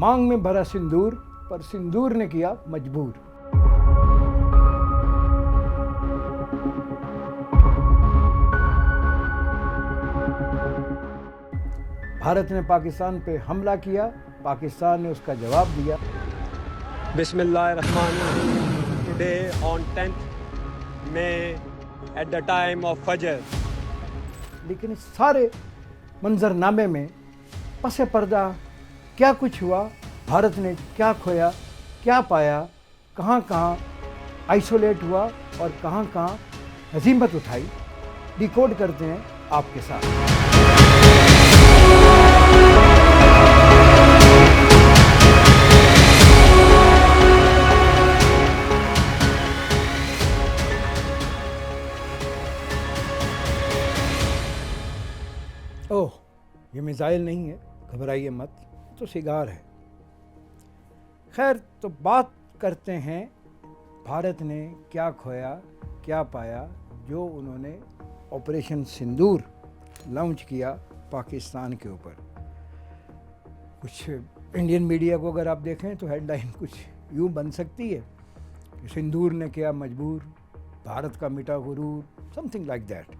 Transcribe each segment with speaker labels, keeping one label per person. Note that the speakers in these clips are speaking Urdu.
Speaker 1: مانگ میں بھرا سندور پر سندور نے کیا مجبور۔ بھارت نے پاکستان پہ حملہ کیا، پاکستان نے اس کا جواب دیا۔
Speaker 2: بسم اللہ الرحمن الرحیم۔ Today on 10th May at the time of فجر۔
Speaker 1: لیکن اس سارے منظرنامے میں پس پردہ کیا کچھ ہوا، بھارت نے کیا کھویا، کیا پایا، کہاں کہاں آئسولیٹ ہوا اور کہاں کہاں ہزیمت اٹھائی، ڈیکوڈ کرتے ہیں آپ کے ساتھ۔ اوہ، یہ میزائل نہیں ہے، گھبرائیے مت، تو سگار ہے۔ خیر، تو بات کرتے ہیں بھارت نے کیا کھویا، کیا پایا، جو انہوں نے آپریشن سندور لانچ کیا پاکستان کے اوپر۔ کچھ انڈین میڈیا کو اگر آپ دیکھیں تو ہیڈ لائن کچھ یوں بن سکتی ہے کہ سندور نے کیا مجبور، بھارت کا مٹا غرور، سم تھنگ لائک دیٹ۔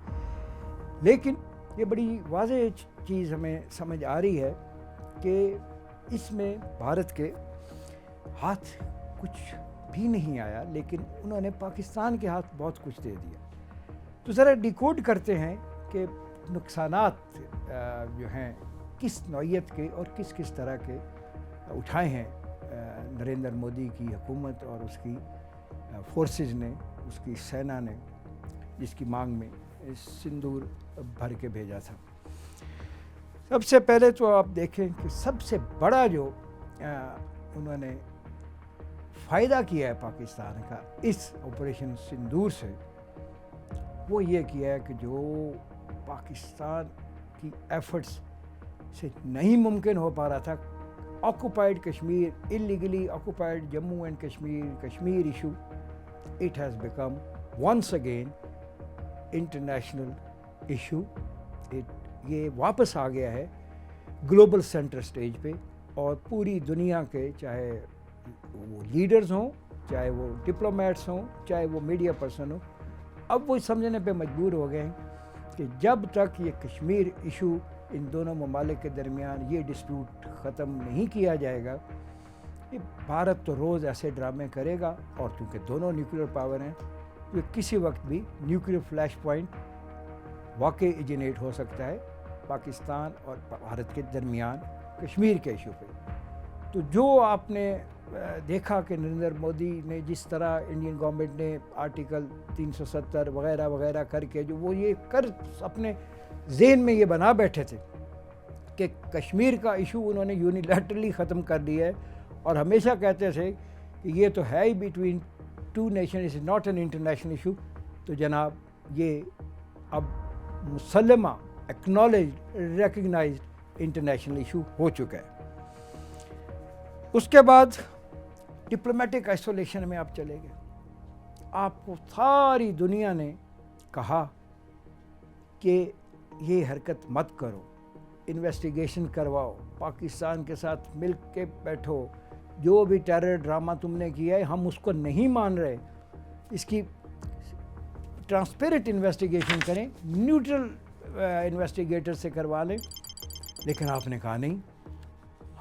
Speaker 1: لیکن یہ بڑی واضح چیز ہمیں سمجھ آ رہی ہے کہ اس میں بھارت کے ہاتھ کچھ بھی نہیں آیا، لیکن انہوں نے پاکستان کے ہاتھ بہت کچھ دے دیا۔ تو ذرا ڈیکوڈ کرتے ہیں کہ نقصانات جو ہیں کس نوعیت کے اور کس کس طرح کے اٹھائے ہیں نریندر مودی کی حکومت اور اس کی فورسز نے، اس کی سینا نے، جس کی مانگ میں سندور بھر کے بھیجا تھا۔ سب سے پہلے تو آپ دیکھیں کہ سب سے بڑا جو انہوں نے فائدہ کیا ہے پاکستان کا اس آپریشن سندور سے، وہ یہ کیا ہے کہ جو پاکستان کی ایفرٹس سے نہیں ممکن ہو پا رہا تھا، occupied Kashmir, illegally occupied Jammu and Kashmir issue, it has become once again international issue. یہ واپس آ گیا ہے گلوبل سینٹر سٹیج پہ، اور پوری دنیا کے، چاہے وہ لیڈرز ہوں، چاہے وہ ڈپلومیٹس ہوں، چاہے وہ میڈیا پرسن ہوں، اب وہ سمجھنے پہ مجبور ہو گئے ہیں کہ جب تک یہ کشمیر ایشو ان دونوں ممالک کے درمیان یہ ڈسپیوٹ ختم نہیں کیا جائے گا، یہ بھارت تو روز ایسے ڈرامے کرے گا، اور چونکہ دونوں نیوکلیئر پاور ہیں، تو کسی وقت بھی نیوکلیئر فلیش پوائنٹ واقع ایجنیٹ ہو سکتا ہے پاکستان اور بھارت کے درمیان کشمیر کے ایشو پہ۔ تو جو آپ نے دیکھا کہ نریندر مودی نے جس طرح انڈین گورنمنٹ نے آرٹیکل 370 وغیرہ وغیرہ کر کے جو وہ یہ کر اپنے ذہن میں یہ بنا بیٹھے تھے کہ کشمیر کا ایشو انہوں نے یونیلیٹرلی ختم کر دیا ہے، اور ہمیشہ کہتے تھے کہ یہ تو ہے ہی between two nation, is not an international issue. تو جناب یہ اب مسلمہ، ایکنالجڈ، ریکگنائزڈ انٹرنیشنل ایشو ہو چکا ہے۔ اس کے بعد ڈپلومیٹک آئسولیشن میں آپ چلے گئے، آپ کو ساری دنیا نے کہا کہ یہ حرکت مت کرو، انویسٹیگیشن کرواؤ، پاکستان کے ساتھ مل کے بیٹھو، جو بھی ٹیرر ڈرامہ تم نے کیا ہے ہم اس کو نہیں مان رہے، اس کی ٹرانسپیرنٹ انویسٹیگیشن کریں، نیوٹرل انویسٹیگیٹر سے کروا لیں۔ لیکن آپ نے کہا نہیں،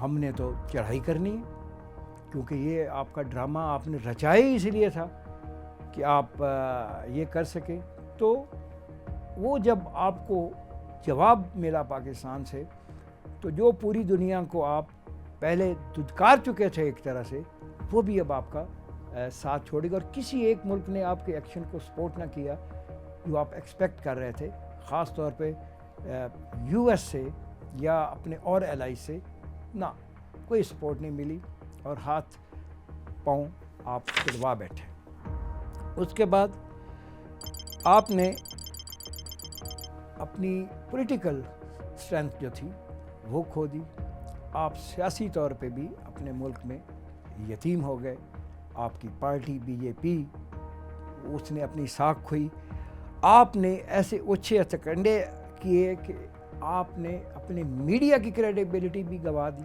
Speaker 1: ہم نے تو چڑھائی کرنی ہے، کیونکہ یہ آپ کا ڈرامہ آپ نے رچایا ہی اس لیے تھا کہ آپ یہ کر سکیں۔ تو وہ جب آپ کو جواب ملا پاکستان سے، تو جو پوری دنیا کو آپ پہلے دھتکار چکے تھے ایک طرح سے، وہ بھی اب آپ کا ساتھ چھوڑے گا، اور کسی ایک ملک نے آپ کے ایکشن کو سپورٹ نہ کیا جو آپ ایکسپیکٹ کر رہے تھے، خاص طور پہ یو ایس سے یا اپنے اور ایلائی سے، نہ کوئی سپورٹ نہیں ملی، اور ہاتھ پاؤں آپ چڑوا بیٹھے۔ اس کے بعد آپ نے اپنی پولیٹیکل اسٹرینتھ جو تھی وہ کھو دی، آپ سیاسی طور پہ بھی اپنے ملک میں یتیم ہو گئے، آپ کی پارٹی بی جے پی اس نے اپنی ساکھ کھوئی، آپ نے ایسے اچھے ہتھکنڈے کیے کہ آپ نے اپنے میڈیا کی کریڈیبلٹی بھی گنوا دی،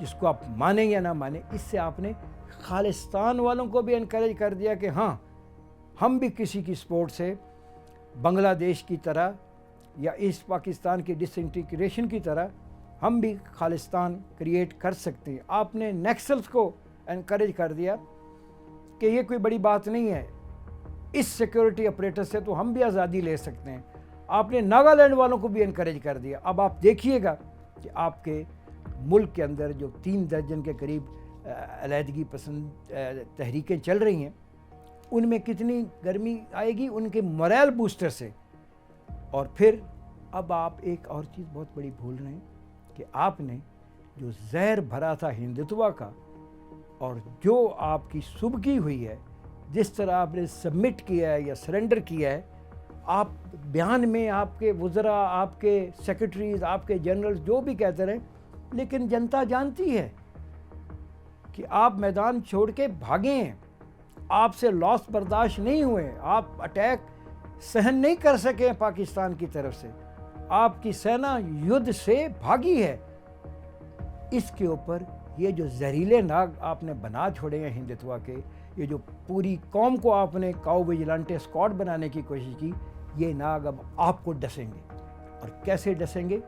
Speaker 1: جس کو آپ مانیں یا نہ مانیں، اس سے آپ نے خالستان والوں کو بھی انکریج کر دیا کہ ہاں ہم بھی کسی کی سپورٹ سے بنگلہ دیش کی طرح یا ایسٹ پاکستان کی ڈس انٹیگریشن کی طرح ہم بھی خالستان کریٹ کر سکتے ہیں۔ آپ نے نیکسلز کو انکریج کر دیا کہ یہ کوئی بڑی بات نہیں ہے، اس سیکیورٹی اپریٹس سے تو ہم بھی آزادی لے سکتے ہیں۔ آپ نے ناگالینڈ والوں کو بھی انکریج کر دیا۔ اب آپ دیکھیے گا کہ آپ کے ملک کے اندر جو 3 درجن کے قریب علیحدگی پسند تحریکیں چل رہی ہیں، ان میں کتنی گرمی آئے گی ان کے موریل بوسٹر سے۔ اور پھر اب آپ ایک اور چیز بہت بڑی بھول رہے ہیں کہ آپ نے جو زہر بھرا تھا ہندوتوا کا، اور جو آپ کی سبکی ہوئی ہے، جس طرح آپ نے سبمٹ کیا ہے یا سرنڈر کیا ہے، آپ بیان میں آپ کے وزراء، آپ کے سیکرٹریز، آپ کے جنرلز جو بھی کہتے رہے، لیکن جنتا جانتی ہے کہ آپ میدان چھوڑ کے بھاگے ہیں، آپ سے لاس برداشت نہیں ہوئے، آپ اٹیک سہن نہیں کر سکے پاکستان کی طرف سے، آپ کی سینا یدھ سے بھاگی ہے۔ اس کے اوپر یہ جو زہریلے ناگ آپ نے بنا چھوڑے ہیں ہندوتوا کے، یہ جو پوری قوم کو آپ نے کاؤ ویجلانٹے اسکواڈ بنانے کی کوشش کی، یہ ناگ اب آپ کو ڈسیں گے۔ اور کیسے ڈسیں گے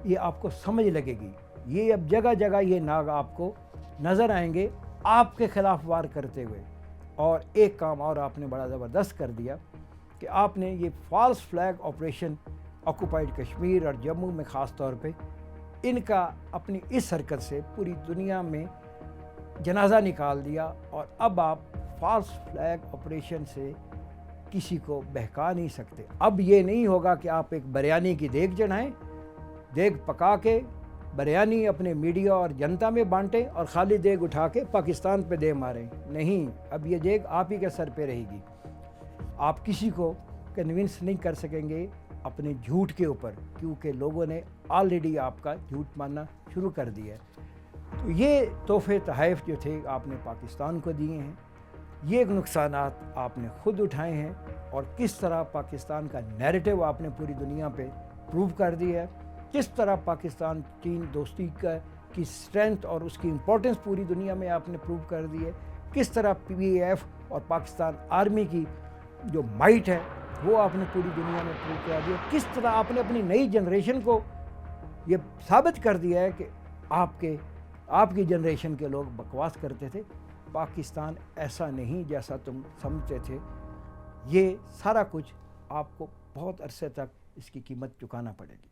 Speaker 1: یہ آپ کو سمجھ لگے گی۔ یہ اب جگہ جگہ یہ ناگ آپ کو نظر آئیں گے آپ کے خلاف وار کرتے ہوئے۔ اور ایک کام اور آپ نے بڑا زبردست کر دیا کہ آپ نے یہ false flag operation occupied Kashmir اور جموں میں خاص طور پہ ان کا اپنی اس حرکت سے پوری دنیا میں جنازہ نکال دیا۔ اور اب آپ فالس فلیگ آپریشن سے کسی کو بہکا نہیں سکتے۔ اب یہ نہیں ہوگا کہ آپ ایک بریانی کی دیگ چڑھائیں، دیگ پکا کے بریانی اپنے میڈیا اور جنتا میں بانٹیں اور خالی دیگ اٹھا کے پاکستان پہ دے ماریں۔ نہیں، اب یہ دیگ آپ ہی کے سر پہ رہے گی۔ آپ کسی کو کنونس نہیں کر سکیں گے اپنے جھوٹ کے اوپر، کیونکہ لوگوں نے آلریڈی آپ کا جھوٹ ماننا شروع کر دیا ہے۔ تو یہ تحفے تحائف جو تھے آپ نے پاکستان کو دیے ہیں، یہ نقصانات آپ نے خود اٹھائے ہیں، اور کس طرح پاکستان کا نیریٹو آپ نے پوری دنیا پہ پروو کر دیا ہے، کس طرح پاکستان چین دوستی کی اسٹرینتھ اور اس کی امپورٹنس پوری دنیا میں آپ نے پروو کر دی ہے، کس طرح PVF اور پاکستان آرمی کی جو مائٹ ہے وہ آپ نے پوری دنیا میں پروو کر دیا، کس طرح آپ نے اپنی نئی جنریشن کو یہ ثابت کر دیا ہے کہ آپ کی جنریشن کے لوگ بکواس کرتے تھے، پاکستان ایسا نہیں جیسا تم سمجھتے تھے۔ یہ سارا کچھ آپ کو بہت عرصے تک اس کی قیمت چکانا پڑے گی۔